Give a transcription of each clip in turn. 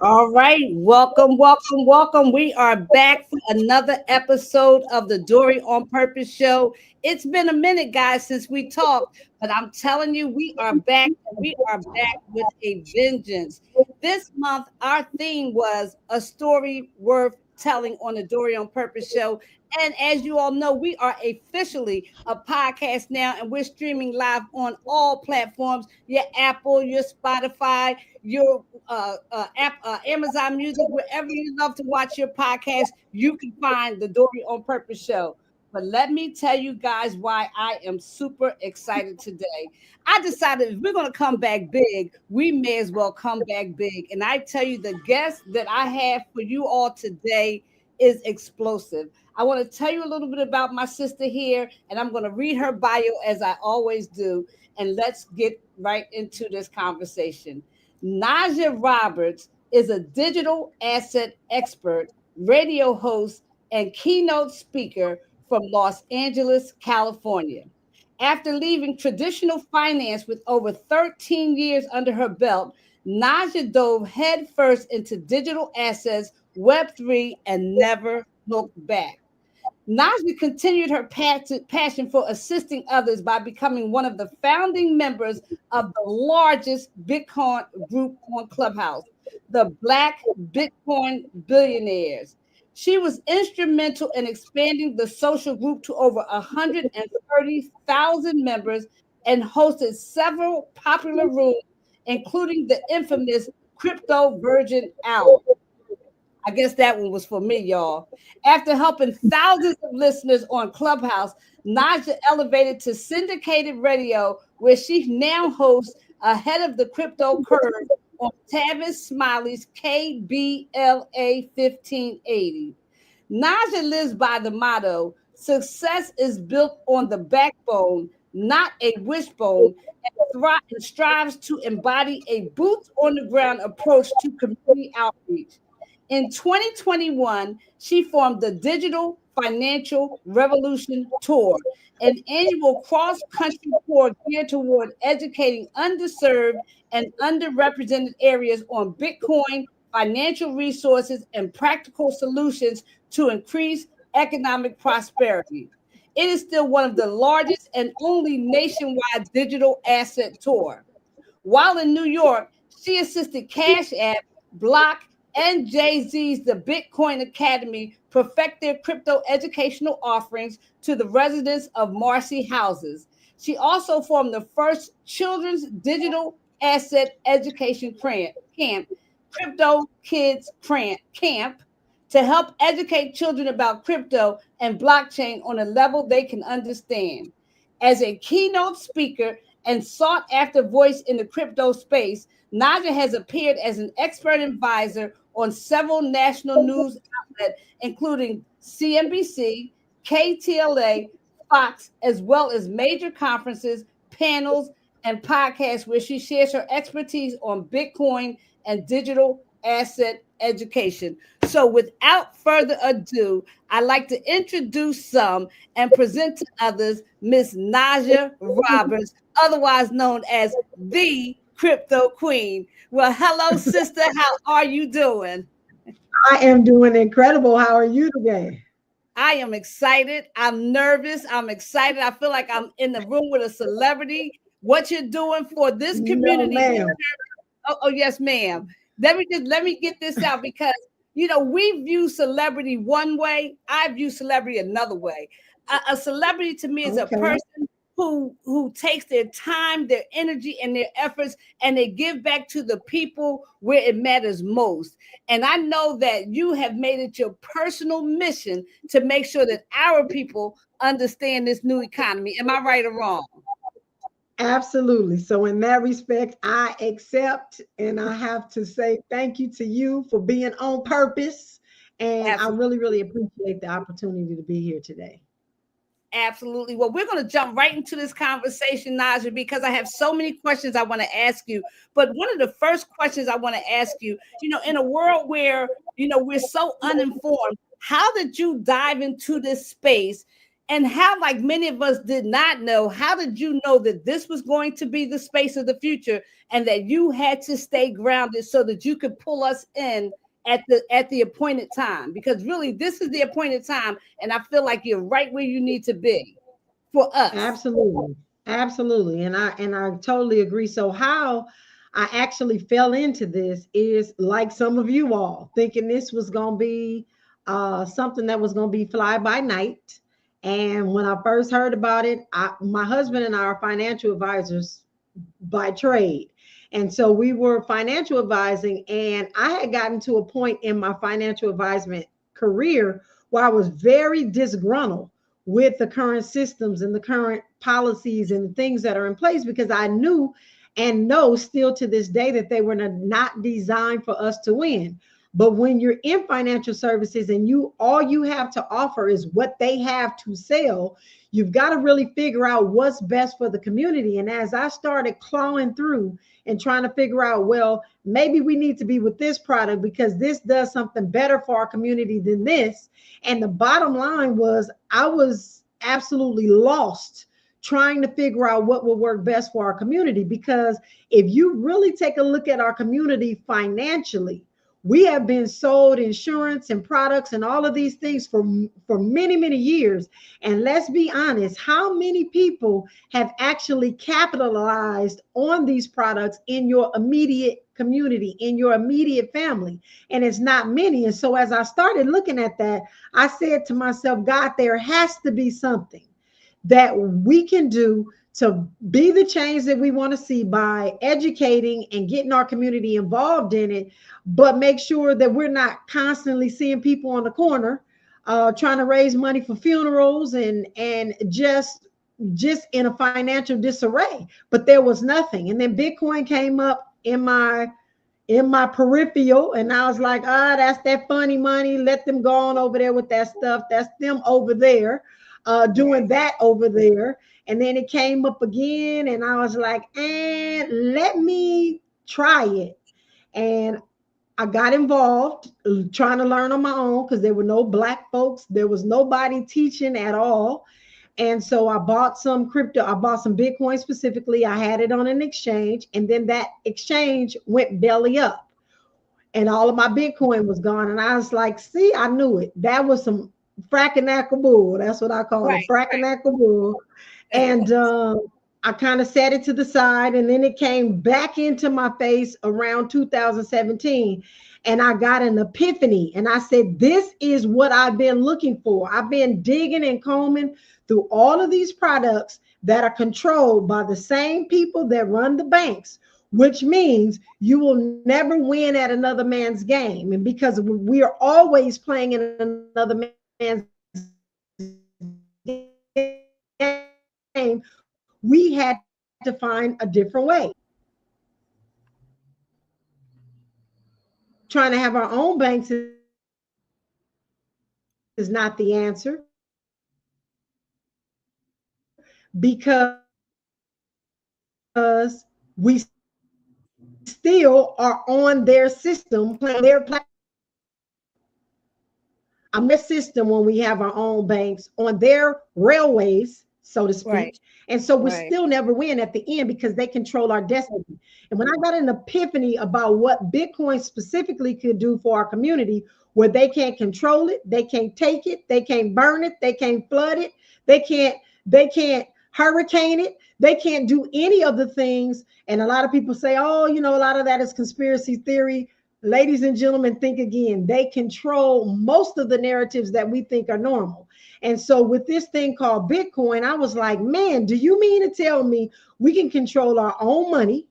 All right, welcome. We are back for another episode of the Dori on Purpose show. It's been a minute, guys, since we talked, but I'm telling you, we are back and we are back with a vengeance. This month, our theme was a story worth telling on the Dori on Purpose show. And as you all know, we are officially a podcast now, and we're streaming live on all platforms, your Apple, your Spotify, your Amazon Music, wherever you love to watch your podcast, you can find the Dori on Purpose show. But let me tell you guys why I am super excited today. I decided if we're going to come back big, we may as well come back big. And I tell you, the guest that I have for you all today is explosive. I want to tell you a little bit about my sister here, and I'm going to read her bio as I always do. And let's get right into this conversation. Najah Roberts is a digital asset expert, radio host, and keynote speaker from Los Angeles, California. After leaving traditional finance with over 13 years under her belt, Najah dove headfirst into digital assets, Web3, and never looked back. Najah continued her passion for assisting others by becoming one of the founding members of the largest Bitcoin group on Clubhouse, the Black Bitcoin Billionaires. She was instrumental in expanding the social group to over 130,000 members and hosted several popular rooms, including the infamous Crypto Virgin Hour. I guess that one was for me, y'all. After helping thousands of listeners on Clubhouse, Najah elevated to syndicated radio, where she now hosts Ahead of the Crypto Curve on Tavis Smiley's KBLA 1580. Najah lives by the motto, success is built on the backbone, not a wishbone, and strives to embody a boots on the ground approach to community outreach. In 2021, she formed the Digital Financial Revolution Tour, an annual cross-country tour geared toward educating underserved and underrepresented areas on Bitcoin, financial resources, and practical solutions to increase economic prosperity. It is still one of the largest and only nationwide digital asset tour. While in New York, she assisted Cash App, Block, and Jay-Z's The Bitcoin Academy perfect their crypto educational offerings to the residents of Marcy houses. She also formed the first children's digital asset education camp, Crypto Kids Camp, to help educate children about crypto and blockchain on a level they can understand. As a keynote speaker and sought after voice in the crypto space, Najah has appeared as an expert advisor on several national news outlets, including CNBC, KTLA, Fox, as well as major conferences, panels, and podcasts where she shares her expertise on Bitcoin and digital asset education. So without further ado, I'd like to introduce some and present to others Miss Najah Roberts, otherwise known as the Crypto Queen. Well, hello, sister. How are you doing? I am doing incredible. How are you today? I am excited. I'm nervous. I'm excited. I feel like I'm in the room with a celebrity. What you're doing for this community. No, ma'am. Oh, yes, ma'am. Let me get this out because we view celebrity one way. I view celebrity another way. A celebrity to me is a person who takes their time, their energy, and their efforts, and they give back to the people where it matters most. And I know that you have made it your personal mission to make sure that our people understand this new economy. Am I right or wrong? Absolutely. So in that respect, I accept, and I have to say thank you to you for being on purpose. And I Absolutely. really, really appreciate the opportunity to be here today. Absolutely. Well, we're going to jump right into this conversation, Najah, because I have so many questions I want to ask you. But one of the first questions I want to ask you, in a world where, we're so uninformed, how did you dive into this space? And how, like many of us did not know, how did you know that this was going to be the space of the future and that you had to stay grounded so that you could pull us in at the appointed time? Because really this is the appointed time, and I feel like you're right where you need to be for us. Absolutely. Absolutely. And I totally agree. So how I actually fell into this is like some of you all thinking this was going to be something that was going to be fly by night. And when I first heard about it, my husband and I are financial advisors by trade. And so we were financial advising, and I had gotten to a point in my financial advisement career where I was very disgruntled with the current systems and the current policies and the things that are in place, because I knew and know still to this day that they were not designed for us to win. But when you're in financial services and you all you have to offer is what they have to sell, you've got to really figure out what's best for the community. And as I started clawing through and trying to figure out, well, maybe we need to be with this product because this does something better for our community than this. And the bottom line was I was absolutely lost trying to figure out what will work best for our community. Because if you really take a look at our community financially, we have been sold insurance and products and all of these things for many, many years. And let's be honest, how many people have actually capitalized on these products in your immediate community, in your immediate family? And it's not many. And so as I started looking at that, I said to myself, God, there has to be something that we can do to be the change that we want to see by educating and getting our community involved in it, but make sure that we're not constantly seeing people on the corner trying to raise money for funerals and just in a financial disarray. But there was nothing. And then Bitcoin came up in my peripheral, and I was like, that's that funny money. Let them go on over there with that stuff. That's them over there doing that over there. And then it came up again, and I was like, let me try it. And I got involved trying to learn on my own because there were no Black folks. There was nobody teaching at all. And so I bought some crypto. I bought some Bitcoin specifically. I had it on an exchange, and then that exchange went belly up and all of my Bitcoin was gone. And I was like, see, I knew it. That was some fracking bull. That's what I call it, Right, fracking bull. And I kind of set it to the side, and then it came back into my face around 2017. And I got an epiphany, and I said, this is what I've been looking for. I've been digging and combing through all of these products that are controlled by the same people that run the banks, which means you will never win at another man's game. And because we are always playing in another man's game, we had to find a different way. Trying to have our own banks is not the answer, because we still are on their system, playing their platform. I'm their system when we have our own banks on their railways, so to right, speak. And so we right. still never win at the end because they control our destiny. And when I got an epiphany about what Bitcoin specifically could do for our community, where they can't control it, they can't take it, they can't burn it, they can't flood it, they can't hurricane it, they can't do any of the things. And a lot of people say, oh, a lot of that is conspiracy theory. Ladies and gentlemen, think again. They control most of the narratives that we think are normal. And so with this thing called Bitcoin, I was like, man, do you mean to tell me we can control our own money?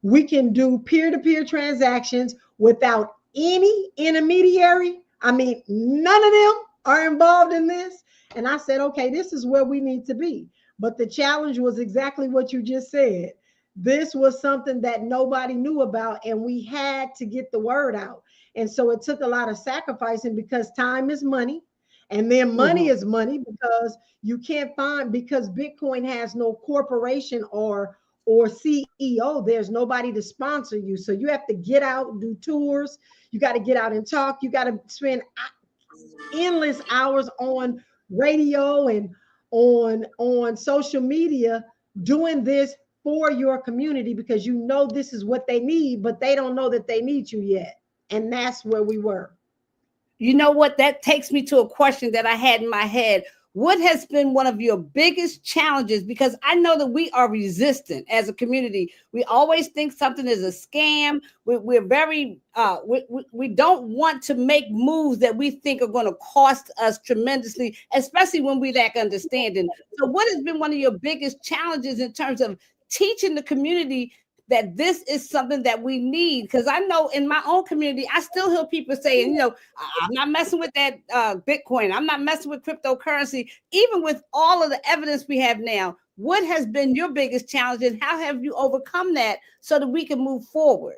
We can do peer-to-peer transactions without any intermediary. I mean, none of them are involved in this. And I said, okay, this is where we need to be. But the challenge was exactly what you just said. This was something that nobody knew about, and we had to get the word out. And so it took a lot of sacrificing because time is money. And then money is money because you can't find, because Bitcoin has no corporation or CEO, there's nobody to sponsor you. So you have to get out, do tours. You got to get out and talk. You got to spend endless hours on radio and on social media doing this for your community because you know this is what they need, but they don't know that they need you yet. And that's where we were. You know what? That takes me to a question that I had in my head. What has been one of your biggest challenges? Because I know that we are resistant as a community. We always think something is a scam. We're very, we don't want to make moves that we think are going to cost us tremendously, especially when we lack understanding. So what has been one of your biggest challenges in terms of teaching the community that this is something that we need? Because I know in my own community, I still hear people saying, you know, I'm not messing with that Bitcoin. I'm not messing with cryptocurrency. Even with all of the evidence we have now, what has been your biggest challenge and how have you overcome that so that we can move forward?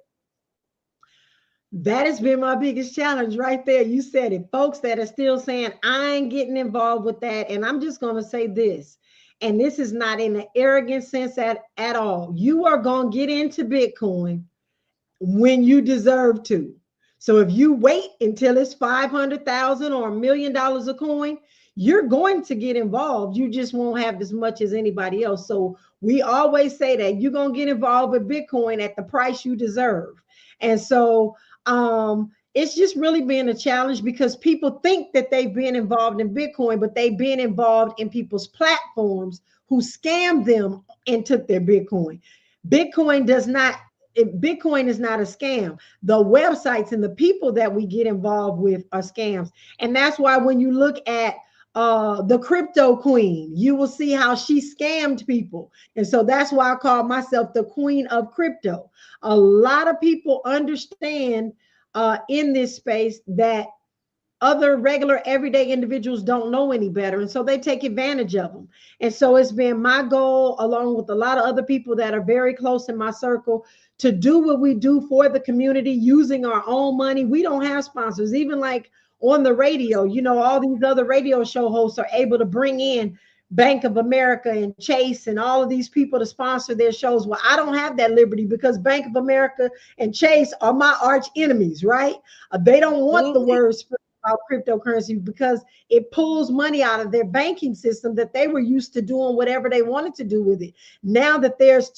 That has been my biggest challenge right there. You said it. Folks that are still saying, I ain't getting involved with that. And I'm just going to say this, and this is not in an arrogant sense at all. You are going to get into Bitcoin when you deserve to. So if you wait until it's 500,000 or $1 million a coin, you're going to get involved. You just won't have as much as anybody else. So we always say that you're going to get involved with Bitcoin at the price you deserve. And so it's just really been a challenge because people think that they've been involved in Bitcoin, but they've been involved in people's platforms who scammed them and took their Bitcoin. Bitcoin does not, Bitcoin is not a scam. The websites and the people that we get involved with are scams. And that's why when you look at the crypto queen, you will see how she scammed people. And so that's why I call myself the queen of crypto. A lot of people understand in this space that other regular everyday individuals don't know any better, and so they take advantage of them. And so it's been my goal, along with a lot of other people that are very close in my circle, to do what we do for the community using our own money. We don't have sponsors. Even like on the radio, you know, all these other radio show hosts are able to bring in Bank of America and Chase and all of these people to sponsor their shows. Well, I don't have that liberty because Bank of America and Chase are my arch enemies, right? They don't want the words about cryptocurrency because it pulls money out of their banking system that they were used to doing whatever they wanted to do with it. Now that there's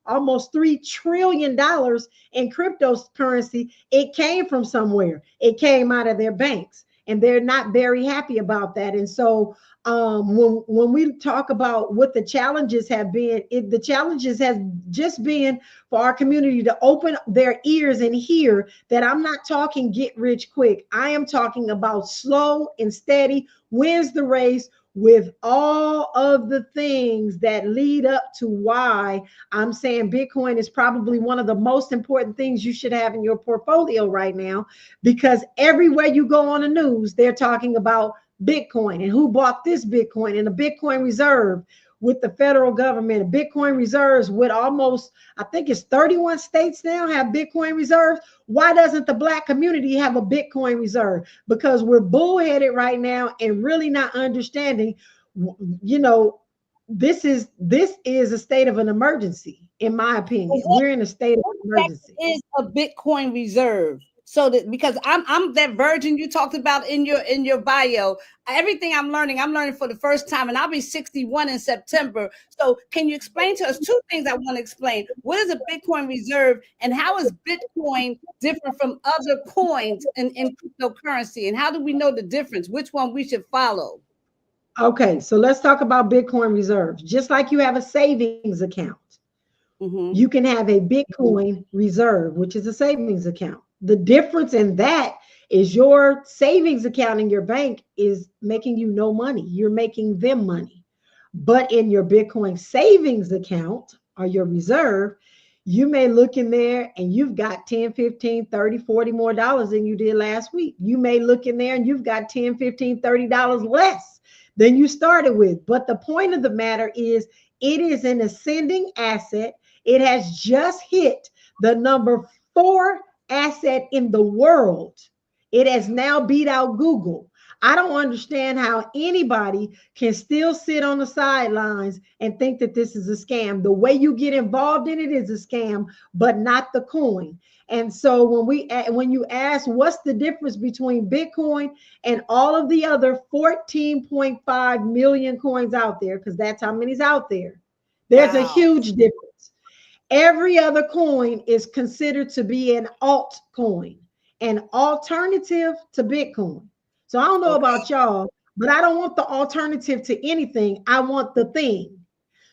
almost $3 trillion in cryptocurrency, it came from somewhere. It came out of their banks, and they're not very happy about that. And so when we talk about what the challenges have been, the challenges has just been for our community to open their ears and hear that I'm not talking get rich quick. I am talking about slow and steady wins the race with all of the things that lead up to why I'm saying Bitcoin is probably one of the most important things you should have in your portfolio right now, because everywhere you go on the news, they're talking about Bitcoin and who bought this Bitcoin and a Bitcoin reserve with the federal government, and Bitcoin reserves with almost, I think it's 31 states now have Bitcoin reserves. Why doesn't the Black community have a Bitcoin reserve? Because we're bullheaded right now and really not understanding, you know, this is a state of an emergency, in my opinion. We're in a state of emergency. Is a Bitcoin reserve. So that, because I'm that virgin you talked about in your bio, everything I'm learning for the first time, and I'll be 61 in September. So can you explain to us two things I want to explain? What is a Bitcoin reserve, and how is Bitcoin different from other coins in cryptocurrency? And how do we know the difference? Which one we should follow? Okay, so let's talk about Bitcoin reserves. Just like you have a savings account, you can have a Bitcoin reserve, which is a savings account. The difference in that is your savings account in your bank is making you no money. You're making them money. But in your Bitcoin savings account or your reserve, you may look in there and you've got 10, 15, 30, 40 more dollars than you did last week. You may look in there and you've got 10, 15, $30 less than you started with. But the point of the matter is it is an ascending asset. It has just hit the number 4 asset in the world. It has now beat out Google. I don't understand how anybody can still sit on the sidelines and think that this is a scam. The way you get involved in it is a scam, but not the coin. And so when you ask what's the difference between Bitcoin and all of the other 14.5 million coins out there, because that's how many's out there, there's a Wow. huge difference. Every other coin is considered to be an altcoin, an alternative to Bitcoin. So I don't know Okay. about y'all, but I don't want the alternative to anything. I want the thing.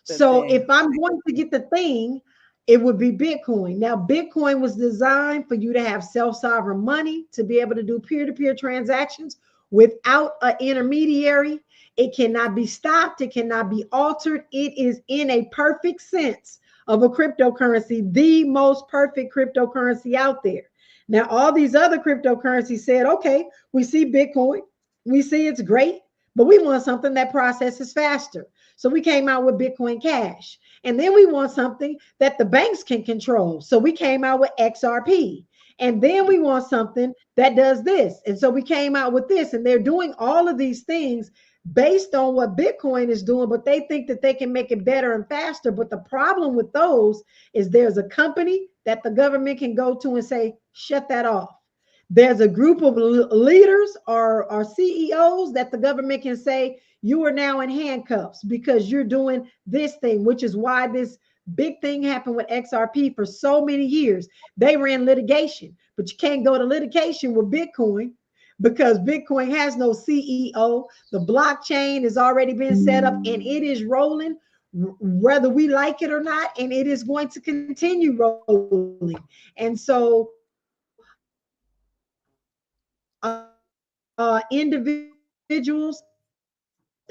The So if thing. I'm going to get the thing, it would be Bitcoin. Now, Bitcoin was designed for you to have self-sovereign money, to be able to do peer-to-peer transactions without an intermediary. It cannot be stopped. It cannot be altered. It is in a perfect sense of a cryptocurrency, the most perfect cryptocurrency out there. Now, all these other cryptocurrencies said, okay, we see Bitcoin, we see it's great, but we want something that processes faster. So we came out with Bitcoin Cash. And then we want something that the banks can control. So we came out with XRP. And then we want something that does this. And so we came out with this. And they're doing all of these things based on what Bitcoin is doing, but they think that they can make it better and faster. But the problem with those is there's a company that the government can go to and say, shut that off. There's a group of leaders or CEOs that the government can say, you are now in handcuffs because you're doing this thing, which is why this big thing happened with XRP for so many years. They ran litigation, but you can't go to litigation with Bitcoin because Bitcoin has no CEO. The blockchain has already been set up and it is rolling whether we like it or not, and it is going to continue rolling. And so individuals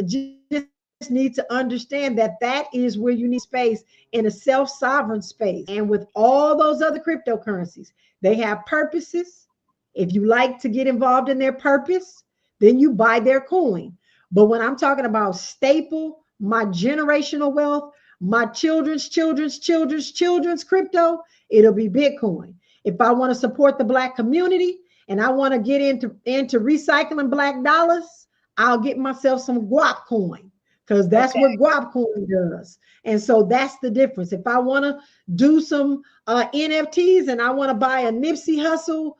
just need to understand that that is where you need space in a self-sovereign space. And with all those other cryptocurrencies, they have purposes. If you like to get involved in their purpose, then you buy their coin. But when I'm talking about staple, my generational wealth, my children's crypto, it'll be Bitcoin. If I want to support the Black community and I want to get into recycling Black dollars, I'll get myself some guap coin because that's Okay. what guap coin does. And so that's the difference. If I want to do some NFTs and I want to buy a Nipsey Hussle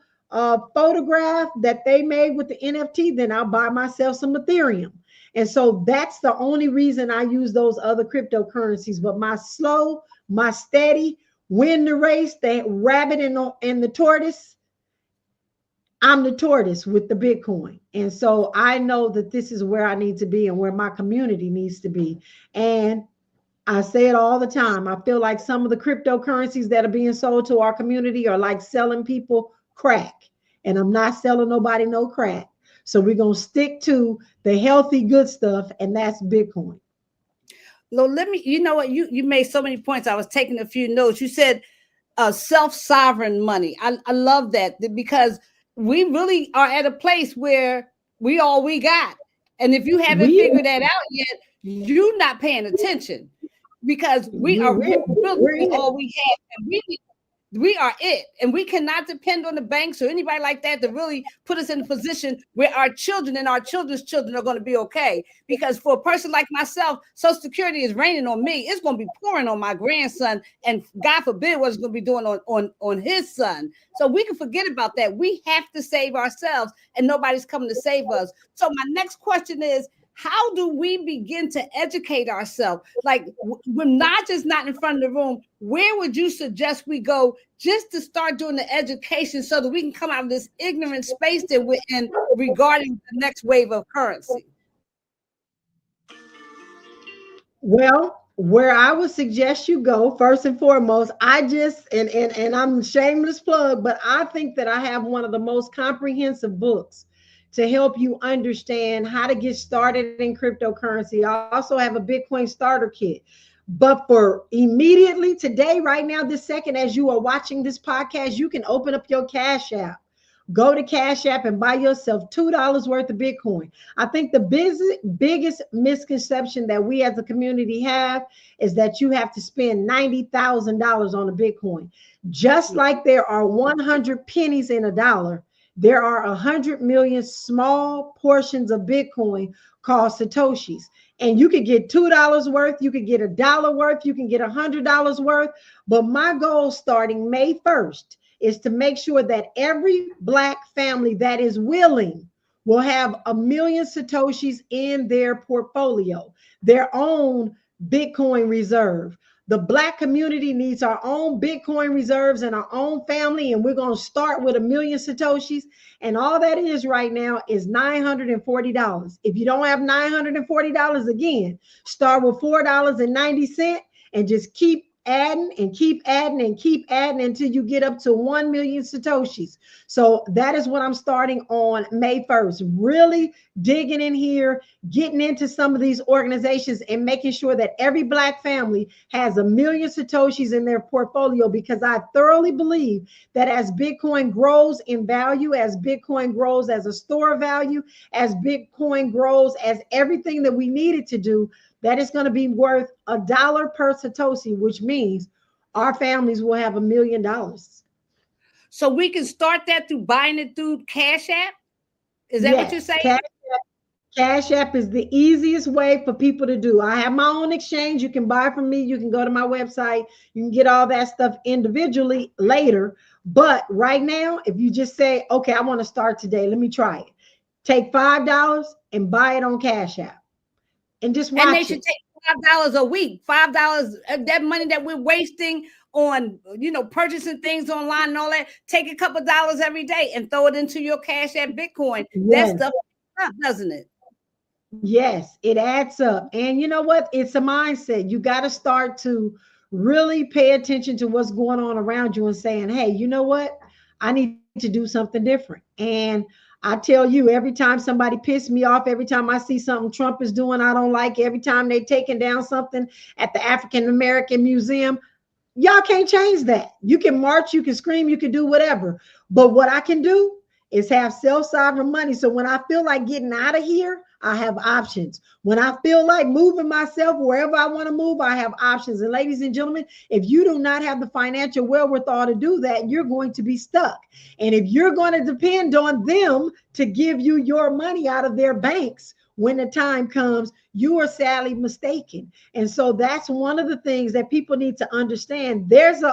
photograph that they made with the NFT, then I'll buy myself some Ethereum. And so that's the only reason I use those other cryptocurrencies. But my slow, my steady, win the race, the rabbit and the tortoise, I'm the tortoise with the Bitcoin. And so I know that this is where I need to be and where my community needs to be. And I say it all the time. I feel like some of the cryptocurrencies that are being sold to our community are like selling people crack. And I'm not selling nobody no crack. So we're going to stick to the healthy, good stuff, and that's Bitcoin. No, let me, you know what? You made so many points. I was taking a few notes. You said self-sovereign money. I love that because we really are at a place where we all we got. And if you haven't We, figured that out yet, you're not paying attention because we we, are we're, really we're it. all we have. And we are it, and we cannot depend on the banks or anybody like that to really put us in a position where our children and our children's children are going to be okay. Because for a person like myself, Social Security is raining on me. It's going to be pouring on my grandson, and God forbid what it's going to be doing on his son. So we can forget about that. We have to save ourselves, and nobody's coming to save us. So my next question is, how do we begin to educate ourselves? Like when Najah's not in front of the room, where would you suggest we go just to start doing the education so that we can come out of this ignorant space that we're in regarding the next wave of currency? Well, where I would suggest you go first and foremost, I just and I'm shameless plug, but I think that I have one of the most comprehensive books to help you understand how to get started in cryptocurrency. I also have a Bitcoin starter kit. But for immediately today, right now, this second, as you are watching this podcast, you can open up your Cash App. Go to Cash App and buy yourself $2 worth of Bitcoin. I think the biggest misconception that we as a community have is that you have to spend $90,000 on a Bitcoin. Just like there are 100 pennies in a dollar, there are 100 million small portions of Bitcoin called Satoshis. And you could get $2 worth, you could get $1 worth, you can get $100 worth. But my goal starting May 1st is to make sure that every Black family that is willing will have 1 million Satoshis in their portfolio, their own Bitcoin reserve. The Black community needs our own Bitcoin reserves and our own family, and we're going to start with 1 million Satoshis. And all that is right now is $940. If you don't have $940, again, start with $4.90 and just keep adding and keep adding and keep adding until you get up to 1 million Satoshis. So that is what I'm starting on May 1st. Really digging in here, getting into some of these organizations and making sure that every Black family has 1 million Satoshis in their portfolio, because I thoroughly believe that as Bitcoin grows in value, as Bitcoin grows as a store of value, as Bitcoin grows as everything that we need it to do, that is going to be worth $1 per Satoshi, which means our families will have $1 million. So we can start that through buying it through Cash App? Is that what you're Yes, saying? Cash App is the easiest way for people to do. I have my own exchange. You can buy from me. You can go to my website. You can get all that stuff individually later. But right now, if you just say, okay, I want to start today, let me try it. Take $5 and buy it on Cash App and just watch And they should it. take $5 a week. $5, that money that we're wasting on, purchasing things online and all that. Take a couple dollars every day and throw it into your Cash App Bitcoin. That Yes. stuff, doesn't it? Yes, it adds up. And you know what? It's a mindset. You got to start to really pay attention to what's going on around you and saying, hey, you know what? I need to do something different. And I tell you, every time somebody pisses me off, every time I see something Trump is doing, I don't like, every time they taking down something at the African American Museum, y'all can't change that. You can march, you can scream, you can do whatever. But what I can do is have self-sovereign money. So when I feel like getting out of here, I have options. When I feel like moving myself wherever I want to move, I have options. And ladies and gentlemen, if you do not have the financial wherewithal to do that, you're going to be stuck. And if you're going to depend on them to give you your money out of their banks when the time comes, you are sadly mistaken. And so that's one of the things that people need to understand. There's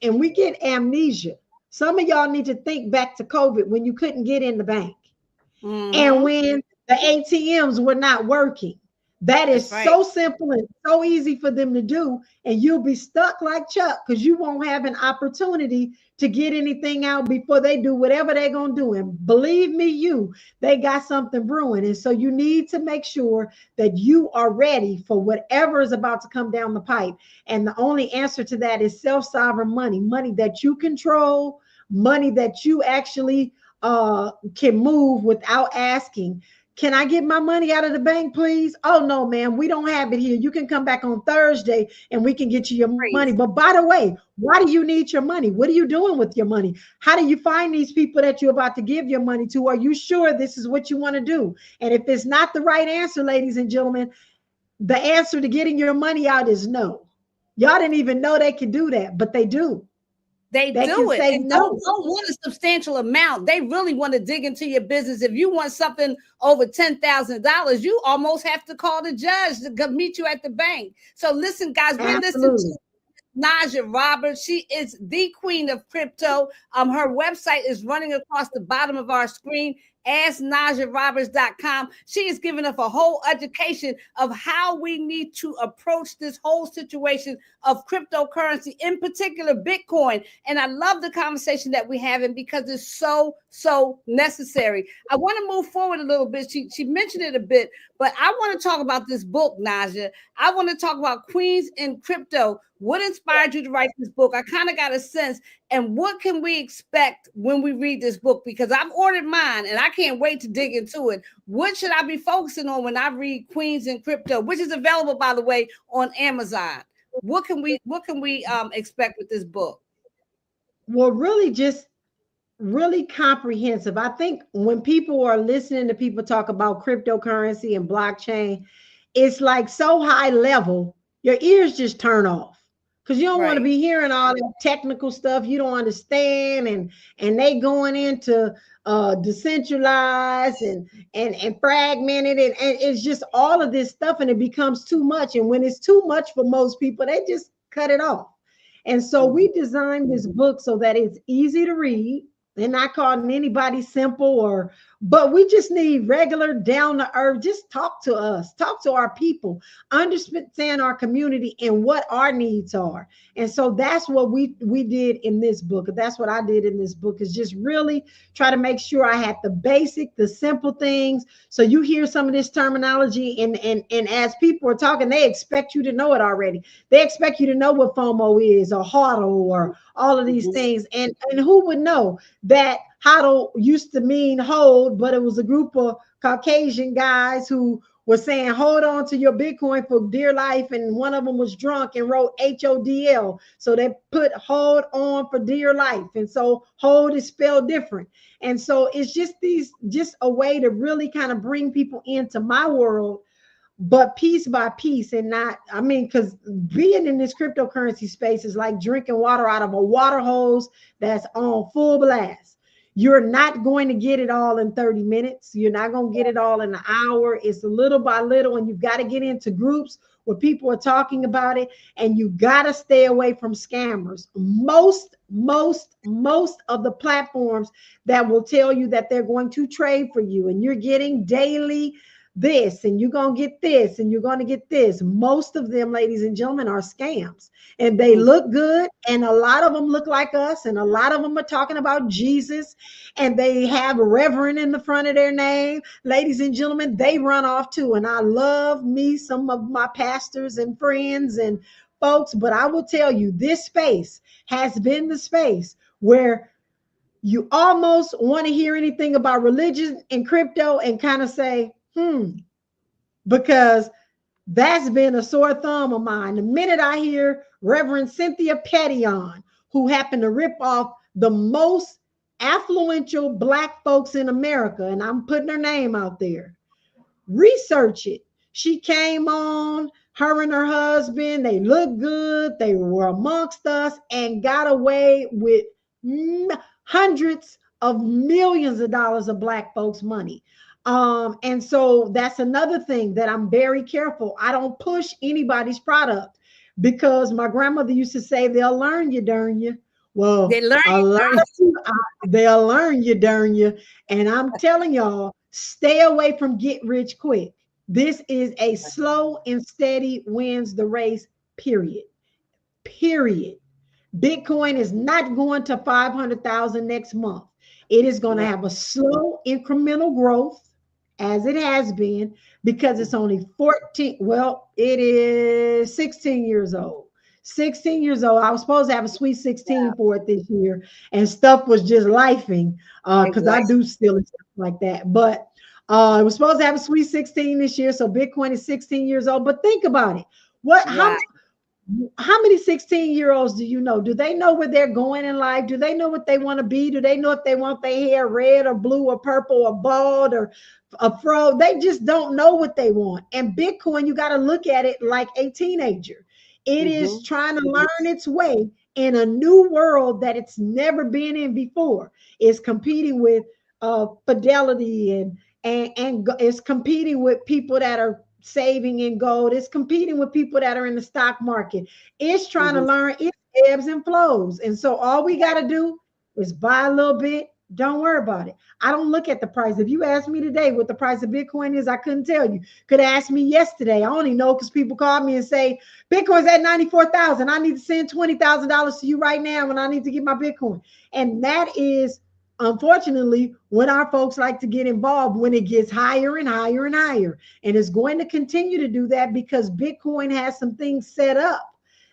and we get amnesia. Some of y'all need to think back to COVID when you couldn't get in the bank. And when the ATMs were not working. That is so simple and so easy for them to do. And you'll be stuck like Chuck because you won't have an opportunity to get anything out before they do whatever they're going to do. And believe me, they got something brewing. And so you need to make sure that you are ready for whatever is about to come down the pipe. And the only answer to that is self-sovereign money, money that you control, money that you actually can move without asking. Can I get my money out of the bank, please? Oh, no, ma'am, we don't have it here. You can come back on Thursday and we can get you your money. But by the way, why do you need your money? What are you doing with your money? How do you find these people that you're about to give your money to? Are you sure this is what you want to do? And if it's not the right answer, ladies and gentlemen, the answer to getting your money out is no. Y'all didn't even know they could do that, but they do. They do it. And no. don't want a substantial amount. They really want to dig into your business. If you want something over $10,000, you almost have to call the judge to meet you at the bank. So listen, guys, we're listening to Najah Roberts. She is the queen of crypto. Her website is running across the bottom of our screen. AskNajahRoberts.com. She is giving us a whole education of how we need to approach this whole situation of cryptocurrency, in particular Bitcoin. And I love the conversation that we're having because it's so necessary. I want to move forward a little bit. She mentioned it a bit, but I want to talk about this book, Najah. I want to talk about Queens in Crypto. What inspired you to write this book? I kind of got a sense. And what can we expect when we read this book? Because I've ordered mine and I can't wait to dig into it. What should I be focusing on when I read Queens in Crypto, which is available, by the way, on Amazon? What can we expect with this book? Well, really just really comprehensive. I think when people are listening to people talk about cryptocurrency and blockchain, it's like so high level, your ears just turn off because you don't want to Right. be hearing all that technical stuff you don't understand, and they going into decentralized and fragmented, and it's just all of this stuff, and it becomes too much. And when it's too much for most people, they just cut it off. And so we designed this book so that it's easy to read. They're not calling anybody simple, or, but we just need regular down to earth. Just talk to us, talk to our people, understand our community and what our needs are. And so that's what we did in this book. That's what I did in this book, is just really try to make sure I had the basic, the simple things. So you hear some of this terminology, and as people are talking, they expect you to know it already. They expect you to know what FOMO is, or HODL, or all of these things. And who would know that HODL used to mean hold, but it was a group of Caucasian guys who were saying, hold on to your Bitcoin for dear life. And one of them was drunk and wrote HODL. So they put hold on for dear life. And so hold is spelled different. And so it's just a way to really kind of bring people into my world, but piece by piece. And not, I mean, because being in this cryptocurrency space is like drinking water out of a water hose that's on full blast. You're not going to get it all in 30 minutes. You're not going to get it all in an hour. It's little by little, and you've got to get into groups where people are talking about it, and you got to stay away from scammers. Most of the platforms that will tell you that they're going to trade for you, and you're getting daily this, and you're going to get this, and you're going to get this. Most of them, ladies and gentlemen, are scams, and they look good. And a lot of them look like us. And a lot of them are talking about Jesus, and they have Reverend in the front of their name. Ladies and gentlemen, they run off too. And I love me some of my pastors and friends and folks, but I will tell you, this space has been the space where you almost want to hear anything about religion and crypto and kind of say, because that's been a sore thumb of mine. The minute I hear Reverend Cynthia Pettyon, who happened to rip off the most affluential Black folks in America, and I'm putting her name out there, research it. She came on, her and her husband, they looked good, they were amongst us, and got away with hundreds of millions of dollars of Black folks' money. And so that's another thing that I'm very careful. I don't push anybody's product, because my grandmother used to say, they'll learn you, darn you. Well, They learn. a lot of they'll learn you, darn you. And I'm telling y'all, stay away from get rich quick. This is a slow and steady wins the race, period. Period. Bitcoin is not going to 500,000 next month. It is going to have a slow incremental growth, as it has been, because it's only 14. Well, it is 16 years old. 16 years old. I was supposed to have a sweet 16 for it this year, and stuff was just lifing, because I do still and stuff like that. But it was supposed to have a sweet 16 this year. So Bitcoin is 16 years old. But think about it. How many 16-year-olds do you know? Do they know where they're going in life? Do they know what they want to be? Do they know if they want their hair red or blue or purple or bald or a fro? They just don't know what they want. And Bitcoin, you got to look at it like a teenager. It is trying to learn its way in a new world that it's never been in before. It's competing with Fidelity, and it's competing with people that are saving in gold. It's competing with people that are in the stock market. It's trying to learn its ebbs and flows. And so all we got to do is buy a little bit, Don't worry about it. I don't look at the price. If you ask me today what the price of Bitcoin is, I couldn't tell you. Could ask me yesterday. I only know because people call me and say, Bitcoin's at 94,000. I need to send $20,000 to you right now and I need to get my Bitcoin. And that is unfortunately when our folks like to get involved when it gets higher and higher and higher. And it's going to continue to do that because Bitcoin has some things set up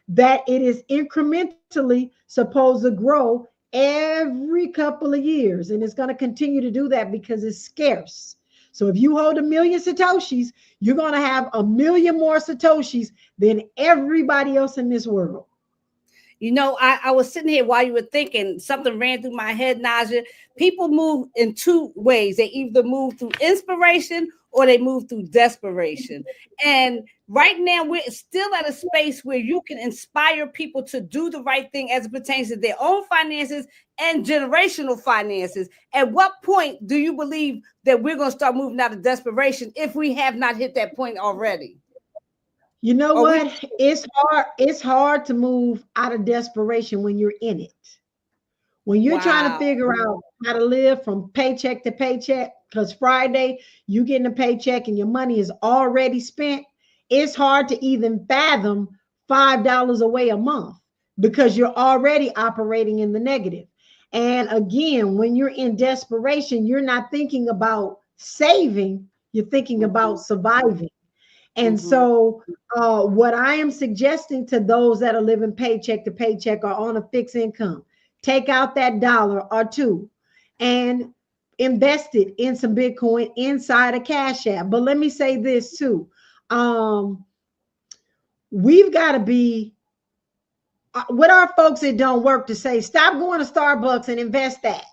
that it is incrementally supposed to grow every couple of years. And it's going to continue to do that because it's scarce. So if you hold 1,000,000 Satoshis, you're going to have 1,000,000 more Satoshis than everybody else in this world. You know, I was sitting here while you were thinking, something ran through my head, Najah. People move in two ways. They either move through inspiration or they move through desperation. And right now, we're still at a space where you can inspire people to do the right thing as it pertains to their own finances and generational finances. At what point do you believe that we're going to start moving out of desperation if we have not hit that point already? You know what? It's hard. It's hard to move out of desperation when you're in it. When you're trying to figure out how to live from paycheck to paycheck, because Friday you getting a paycheck and your money is already spent, it's hard to even fathom $5 away a month because you're already operating in the negative. And again, when you're in desperation, you're not thinking about saving, you're thinking about surviving. And so, what I am suggesting to those that are living paycheck to paycheck or on a fixed income, take out that dollar or two and invest it in some Bitcoin inside a Cash App. But let me say this too. We've got to be with our folks that don't work to say, stop going to Starbucks and invest that.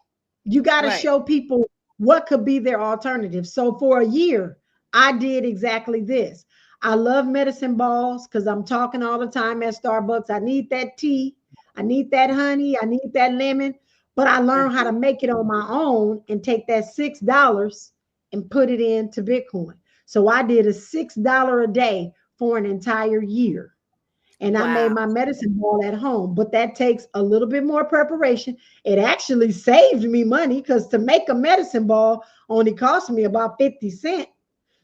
You got to show people what could be their alternative. So for a year, I did exactly this. I love medicine balls because I'm talking all the time at Starbucks. I need that tea. I need that honey. I need that lemon. But I learned how to make it on my own and take that $6 and put it into Bitcoin. So I did a $6 a day for an entire year. And I made my medicine ball at home, but that takes a little bit more preparation. It actually saved me money because to make a medicine ball only cost me about 50 cents.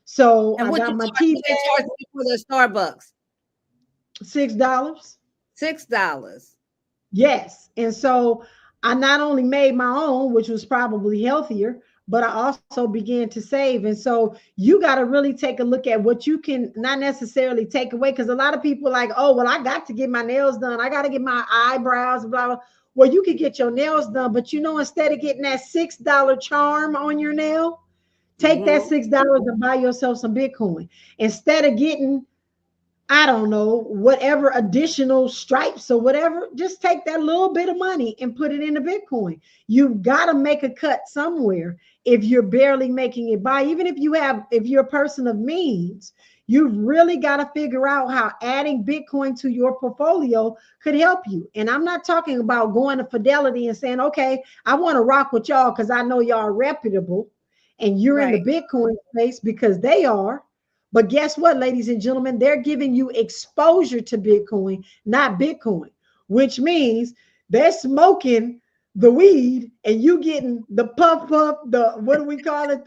So I got my tea bag for the Starbucks. $6. $6. Yes. And so I not only made my own, which was probably healthier, but I also began to save. And so you got to really take a look at what you can not necessarily take away. Because a lot of people are like, oh, well, I got to get my nails done. I got to get my eyebrows, blah, blah. Well, you could get your nails done, but instead of getting that $6 charm on your nail, take that $6 and buy yourself some Bitcoin. Instead of getting, I don't know, whatever additional stripes or whatever, just take that little bit of money and put it into Bitcoin. You've got to make a cut somewhere if you're barely making it by. Even if you're a person of means, you've really got to figure out how adding Bitcoin to your portfolio could help you. And I'm not talking about going to Fidelity and saying, okay, I want to rock with y'all because I know y'all are reputable and you're in the Bitcoin space because they are. But guess what, ladies and gentlemen? They're giving you exposure to Bitcoin, not Bitcoin, which means they're smoking the weed and you getting the puff, the, what do we call it?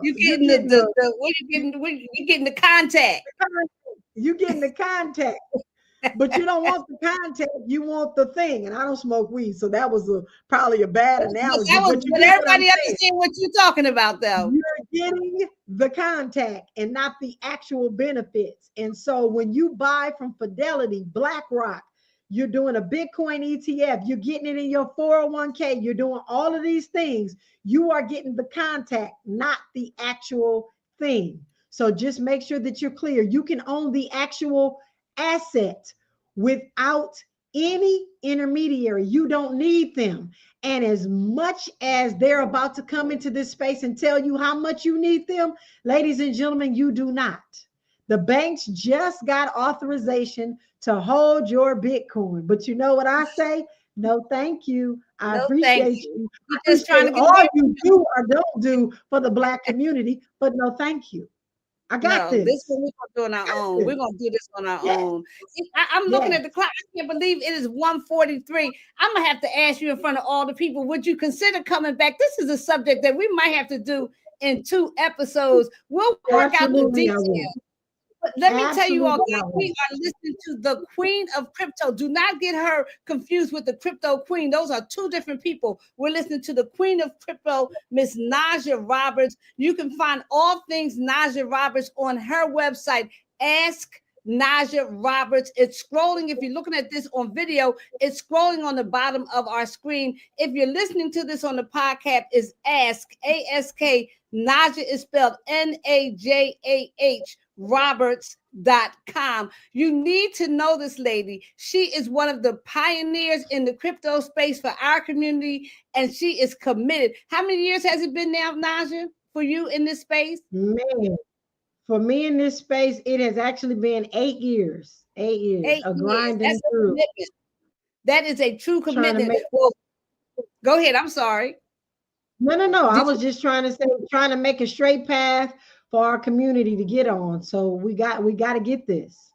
You getting you getting the contact. You getting the contact. But you don't want the contact, you want the thing. And I don't smoke weed, so that was probably a bad analogy. But everybody understand what you're talking about, though. You're getting the contact and not the actual benefits. And so when you buy from Fidelity, BlackRock, you're doing a Bitcoin ETF, you're getting it in your 401k, you're doing all of these things. You are getting the contact, not the actual thing. So just make sure that you're clear. You can own the actual asset without any intermediary. You don't need them. And as much as they're about to come into this space and tell you how much you need them, ladies and gentlemen, you do not. The banks just got authorization to hold your Bitcoin. But you know what I say? No, thank you. I appreciate you. I appreciate all you do or don't do for the Black community, but no, thank you. I got No, this this. one we're gonna do on our Got own. We're this. gonna do this on our Yeah. own. I'm looking Yeah. at the clock. I can't believe it is 1:43. I'm gonna have to ask you in front of all the people, would you consider coming back? This is a subject that we might have to do in 2 episodes. We'll work out the Absolutely, I details. will. But let me tell you all, Absolutely, I guys, we will. are listening to the Queen of Crypto. Do not get her confused with the Crypto Queen. Those are two different people. We're listening to the Queen of Crypto, Miss Najah Roberts. You can find all things Najah Roberts on her website, Ask Najah Roberts. It's scrolling. If you're looking at this on video, it's scrolling on the bottom of our screen. If you're listening to this on the podcast, is Ask, ASK. Najah is spelled Najah Roberts.com. You need to know this lady. She is one of the pioneers in the crypto space for our community, and she is committed. How many years has it been now, Najah, for you in this space? Man, for me in this space, it has actually been 8 years. 8 years Eight of years. That's grinding a through, commitment. That is a true trying to commitment. make. Well, go ahead. I'm sorry. No, no, no. I Did was you? just trying to say, trying to make a straight path for our community to get on. So we got to get this.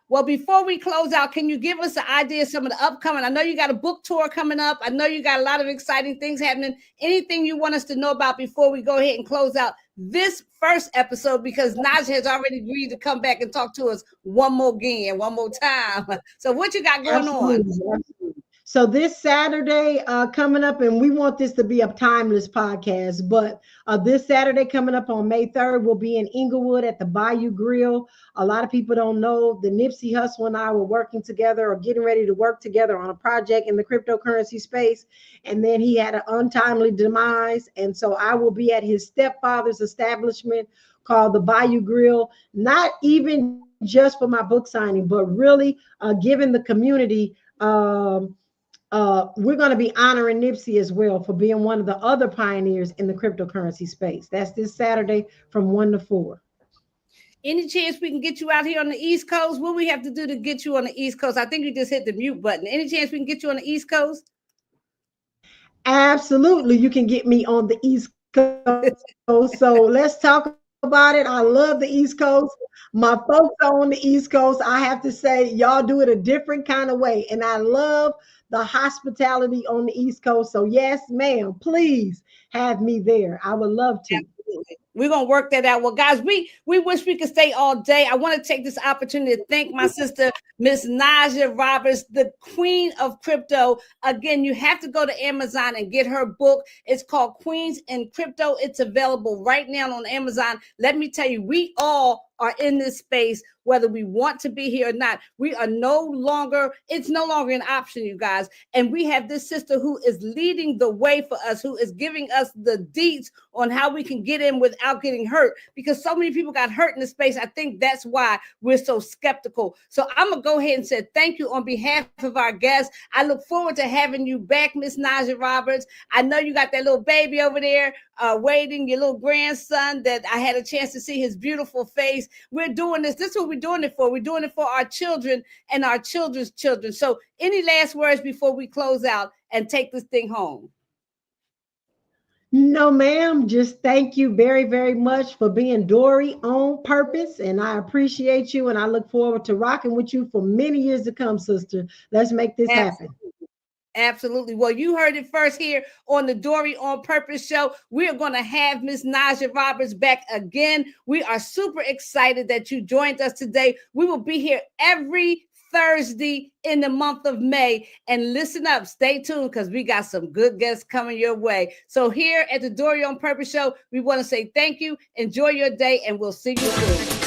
Well, before we close out, can you give us an idea of some of the upcoming? I know you got a book tour coming up. I know you got a lot of exciting things happening. Anything you want us to know about before we go ahead and close out this first episode? Because Najah has already agreed to come back and talk to us one more again, one more time. So what you got going on? Absolutely. Absolutely. So this Saturday coming up, and we want this to be a timeless podcast, but this Saturday coming up on May 3rd, we'll be in Inglewood at the Bayou Grill. A lot of people don't know the Nipsey Hussle and I were working together or getting ready to work together on a project in the cryptocurrency space. And then he had an untimely demise. And so I will be at his stepfather's establishment called the Bayou Grill, not even just for my book signing, but really giving the community we're going to be honoring Nipsey as well for being one of the other pioneers in the cryptocurrency space. That's this Saturday from 1 to 4. Any chance we can get you out here on the East Coast? What we have to do to get you on the East Coast? I think you just hit the mute button. Any chance we can get you on the East Coast? Absolutely. You can get me on the East Coast. So let's talk about it. I love the East Coast. My folks are on the East Coast. I have to say, y'all do it a different kind of way. And I love the hospitality on the East Coast. So, yes, ma'am, please have me there. I would love to. Absolutely. We're gonna work that out. Well, guys, we wish we could stay all day. I want to take this opportunity to thank my sister, Miss Najah Roberts, the Queen of Crypto. Again, you have to go to Amazon and get her book. It's called Queens in Crypto. It's available right now on Amazon. Let me tell you, we all are in this space, whether we want to be here or not. We are no longer, it's no longer an option, you guys. And we have this sister who is leading the way for us, who is giving us the deets on how we can get in without getting hurt, because so many people got hurt in the space. I think that's why we're so skeptical. So I'm gonna go ahead and say thank you on behalf of our guests. I look forward to having you back, Miss Najah Roberts. I know you got that little baby over there waiting, your little grandson that I had a chance to see his beautiful face. We're doing this. This is what we're doing it for. We're doing it for our children and our children's children. So any last words before we close out and take this thing home? No, ma'am. Just thank you very, very much for being Dori on purpose. And I appreciate you. And I look forward to rocking with you for many years to come, sister. Let's make this happen. Absolutely. Well, you heard it first here on the Dori on Purpose show. We are going to have Miss Najah Roberts back again. We are super excited that you joined us today. We will be here every Thursday in the month of May. And listen up, stay tuned, because we got some good guests coming your way. So here at the Dori on Purpose show, we want to say thank you. Enjoy your day, and we'll see you soon.